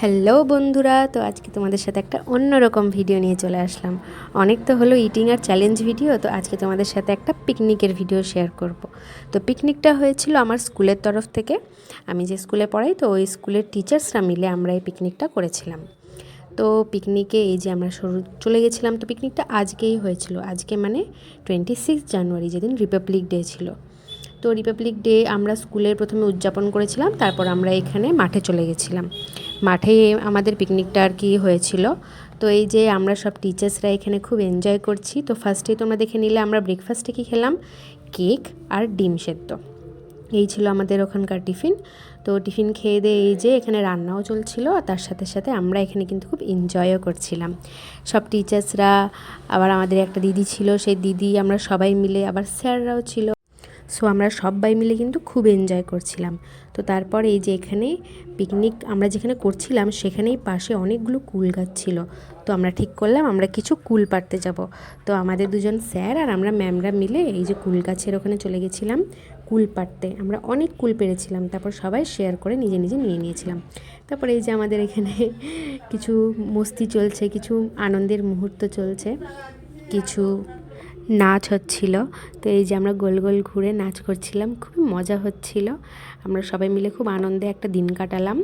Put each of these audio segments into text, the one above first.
Hello বন্ধুরা, তো আজকে তোমাদের সাথে একটা অন্যরকম ভিডিও নিয়ে চলে আসলাম। অনেক তো হলো ইটিং আর চ্যালেঞ্জ ভিডিও, তো আজকে তোমাদের সাথে একটা পিকনিকের ভিডিও শেয়ার করব। তো পিকনিকটা হয়েছিল আমার স্কুলের তরফ থেকে। আমি যে স্কুলে পড়াই, তো ওই স্কুলের টিচার্সরা মিলে আমরা এই পিকনিকটা করেছিলাম। তো পিকনিকে এই যে আমরা চলে গেছিলাম। তো পিকনিকটা আজকেই হয়েছিল, আজকে মানে 26 জানুয়ারি, যেদিন রিপাবলিক ডে ছিল। তো রিপাবলিক ডে আমরা স্কুলের প্রথমে উদযাপন করেছিলাম, তারপর আমরা এখানে মাঠে চলে গেছিলাম। মাঠে আমাদের পিকনিকটা আর কি হয়েছিল। তো এই যে আমরা সব টিচার্সরা এখানে খুব এনজয় করছি। তো ফার্স্টেই তোমরা দেখে নিলে আমরা ব্রেকফাস্টে কি খেলাম, কেক আর ডিম সেদ্ধ। এই ছিল আমাদের ওখানকার টিফিন। তো টিফিন খেয়ে দিয়ে এই যে এখানে রান্নাও চলছিল, আর তার সাথে সাথে আমরা এখানে কিন্তু খুব এনজয়ও করছিলাম সব টিচার্সরা। আবার আমাদের একটা দিদি ছিল, সেই দিদি, আমরা সবাই মিলে, আবার স্যাররাও ছিল। সো আমরা সবাই মিলে কিন্তু খুব এনজয় করছিলাম। তো তারপর এই যে এখানে পিকনিক আমরা যেখানে করছিলাম সেখানেই পাশে অনেকগুলো কুল গাছ ছিল। তো আমরা ঠিক করলাম আমরা কিছু কুল পাড়তে যাব। তো আমাদের দুজন স্যার আর আমরা ম্যামরা মিলে এই যে কুল গাছের ওখানে চলে গেছিলাম কুল পাড়তে। আমরা অনেক কুল পেরেছিলাম, তারপর সবাই শেয়ার করে নিজে নিজে নিয়ে নিয়েছিলাম। তারপরে এই যে আমাদের এখানে কিছু মস্তি চলছে, কিছু আনন্দের মুহূর্ত চলছে, কিছু নাচ হচ্ছিল। তো এই যে আমরা গোল গোল ঘুরে নাচ করছিলাম, খুবই মজা হচ্ছিল। আমরা সবাই মিলে খুব আনন্দে একটা দিন কাটালাম।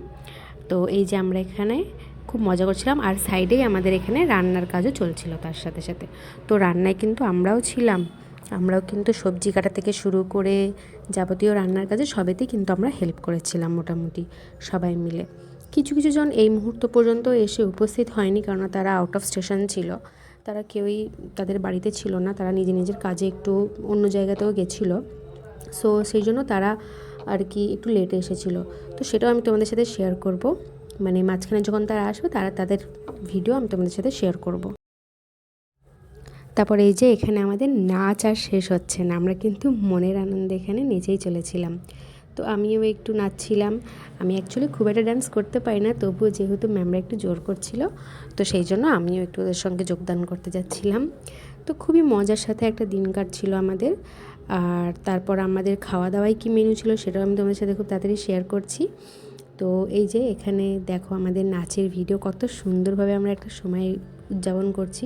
তো এই যে আমরা এখানে খুব মজা করছিলাম, আর সাইডেই আমাদের এখানে রান্নার কাজও চলছিল তার সাথে সাথে। তো রান্নায় কিন্তু আমরাও ছিলাম, আমরাও কিন্তু সবজি কাটা থেকে শুরু করে যাবতীয় রান্নার কাজে সবেতেই কিন্তু আমরা হেল্প করেছিলাম মোটামুটি সবাই মিলে। কিছু কিছু জন এই মুহূর্ত পর্যন্ত এসে উপস্থিত হয়নি, কারণ তারা আউট অফ স্টেশন ছিল। তারা কেউই তাদের বাড়িতে ছিল না, তারা নিজের কাজে একটু অন্য জায়গাতেও গেছিলো। সো সেই জন্য তারা আর কি একটু লেটে এসেছিলো। তো সেটাও আমি তোমাদের সাথে শেয়ার করব, মানে মাঝখানে যখন তারা আসবে তাদের ভিডিও আমি তোমাদের সাথে শেয়ার করব। তারপরে এই যে এখানে আমাদের নাচ আর শেষ হচ্ছে না, আমরা কিন্তু মনের আনন্দে এখানে নেচেই চলেছিলাম। তো আমিও একটু নাচছিলাম। আমি অ্যাকচুয়ালি খুব একটা ডান্স করতে পারি না, তবুও যেহেতু ম্যামরা একটু জোর করছিল, তো সেই জন্য আমিও একটু ওদের সঙ্গে যোগদান করতে যাচ্ছিলাম। তো খুবই মজার সাথে একটা দিন কাটছিল আমাদের। আর তারপর আমাদের খাওয়া দাওয়ায় কী মেনু ছিল সেটাও আমি তোমাদের সাথে খুব তাড়াতাড়ি শেয়ার করছি। তো এই যে এখানে দেখো আমাদের নাচের ভিডিও, কত সুন্দরভাবে আমরা একটা সময় উদযাপন করছি।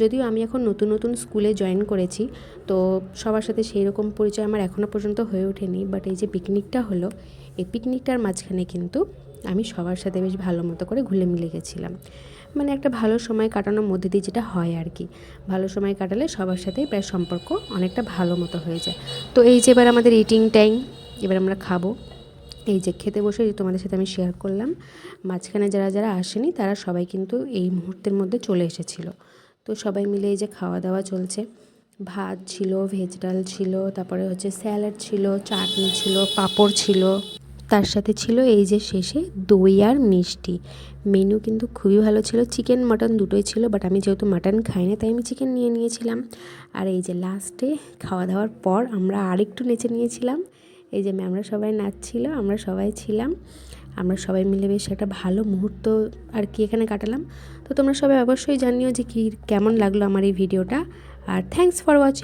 যদিও আমি এখন নতুন নতুন স্কুলে জয়েন করেছি, তো সবার সাথে সেই রকম পরিচয় আমার এখনও পর্যন্ত হয়ে ওঠেনি। বাট এই যে পিকনিকটা হলো, এই পিকনিকটার মাঝখানে কিন্তু আমি সবার সাথে বেশ ভালো মতো করে ঘুলে মিলে গেছিলাম। মানে একটা ভালো সময় কাটানোর মধ্যে দিয়ে যেটা হয় আর কি, ভালো সময় কাটালে সবার সাথেই প্রায় সম্পর্ক অনেকটা ভালো মতো হয়ে যায়। তো এই যে এবার আমাদের ইটিং টাইম, এবার আমরা খাবো। এই যে খেতে বসে তোমাদের সাথে আমি শেয়ার করলাম, মাঝখানে যারা যারা আসেনি তারা সবাই কিন্তু এই মুহূর্তের মধ্যে চলে এসেছিলো। তো সবাই মিলে এই যে খাওয়া দাওয়া চলছে, ভাত ছিল, ভেজ ডাল ছিল, তারপরে হচ্ছে স্যালাড ছিল, চাটনি ছিল, পাঁপড় ছিল, তার সাথে ছিল এই যে শেষে দই আর মিষ্টি। মেনু কিন্তু খুবই ভালো ছিল, চিকেন মাটন দুটোই ছিল, বাট আমি যেহেতু মাটন খাই না তাই আমি চিকেন নিয়ে নিয়েছিলাম। আর এই যে লাস্টে খাওয়া দাওয়ার পর আমরা আরেকটু নেচে নিয়েছিলাম। এই যে ম্যামরা সবাই নাচছিল, আমরা সবাই ছিলাম, আমরা সবাই মিলে বেশ একটা ভালো মুহূর্ত আর কি এখানে কাটালাম। তো তোমরা সবাই অবশ্যই জানিও যে কেমন লাগলো আমার এই ভিডিওটা। আর থ্যাঙ্কস ফর ওয়াচিং।